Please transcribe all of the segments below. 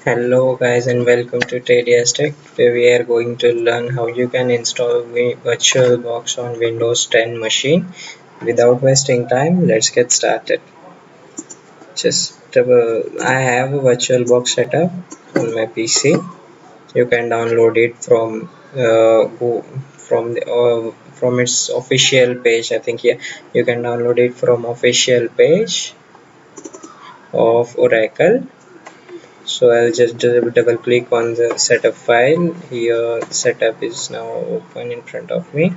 Hello guys and welcome to Tech. Today we are going to learn how you can install VirtualBox on Windows 10 machine. Without wasting time, let's get started. I have a VirtualBox setup on my PC. You can download it from its official page. I think yeah, you can download it from official page of Oracle. So I'll just double click on the setup file. Here the setup is now open in front of me.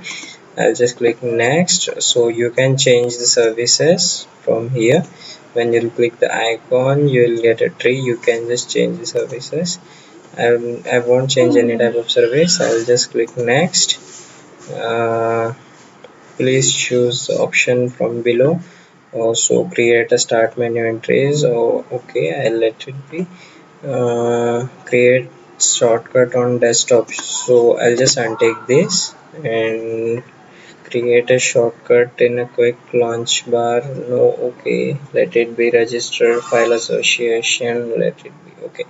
I'll just click next. So you can change the services from here. When you'll click the icon, you'll get a tree. You can just change the services. I won't change any type of service. I'll just click next. Please choose the option from below. Also create a start menu entries. Okay, I'll let it be. Create shortcut on desktop, so I'll just untick this and create a shortcut in a quick launch bar. No, okay, let it be registered file association, let it be okay.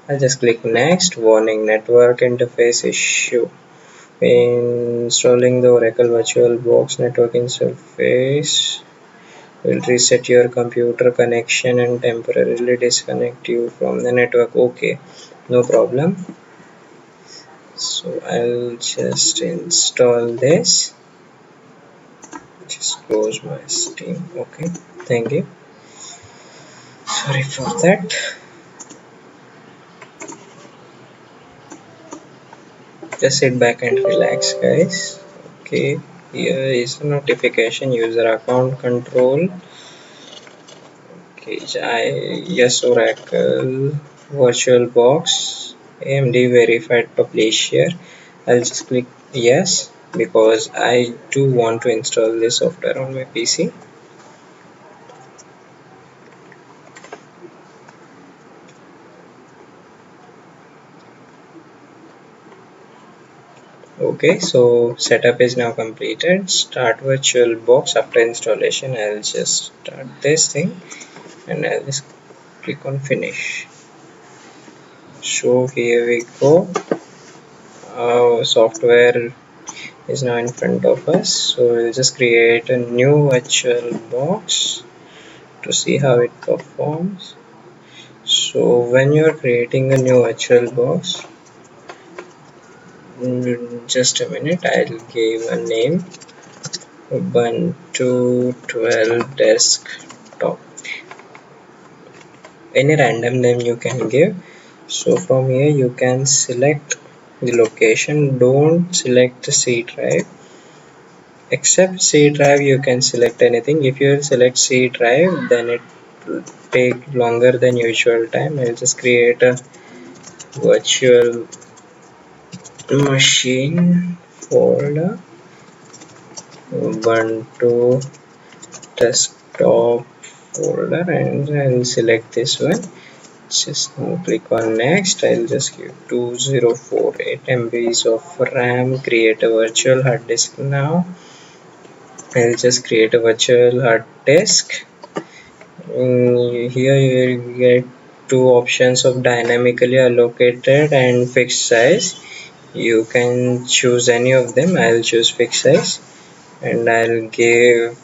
I'll just click next. Warning, network interface issue. Installing the Oracle VirtualBox network interface will reset your computer connection and temporarily disconnect you from the network. Okay, no problem. So I'll just install this. Just close my Steam. Okay, thank you. Sorry for that. Just sit back and relax, guys. Okay, here is the notification. User account control. Okay, yes, Oracle VirtualBox AMD verified publisher. I'll just click yes because I do want to install this software on my PC. Okay, so setup is now completed. Start VirtualBox. After installation, I'll just start this thing and I'll just click on finish. So here we go. Our software is now in front of us. So we'll just create a new VirtualBox to see how it performs. So when you are creating a new VirtualBox, just a minute, I'll give a name. Ubuntu 12 desktop, any random name you can give. So from here you can select the location. Don't select the C drive. Except C drive you can select anything. If you select C drive, then it will take longer than usual time. I'll just create a virtual machine folder, Ubuntu desktop folder, and I'll select this one. Just now click on next. I'll just give 2048 MBs of RAM. Create a virtual hard disk. Now I'll just create a virtual hard disk. Here you will get two options of dynamically allocated and fixed size. You can choose any of them. I'll choose fixed size and I'll give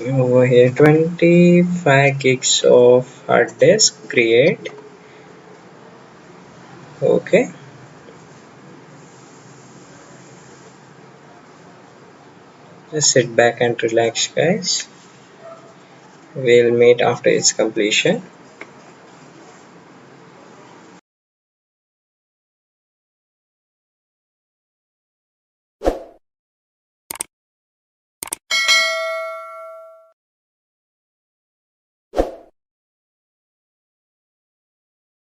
over here 25 gigs of hard disk. Create. Okay, just sit back and relax, guys. We'll meet after its completion.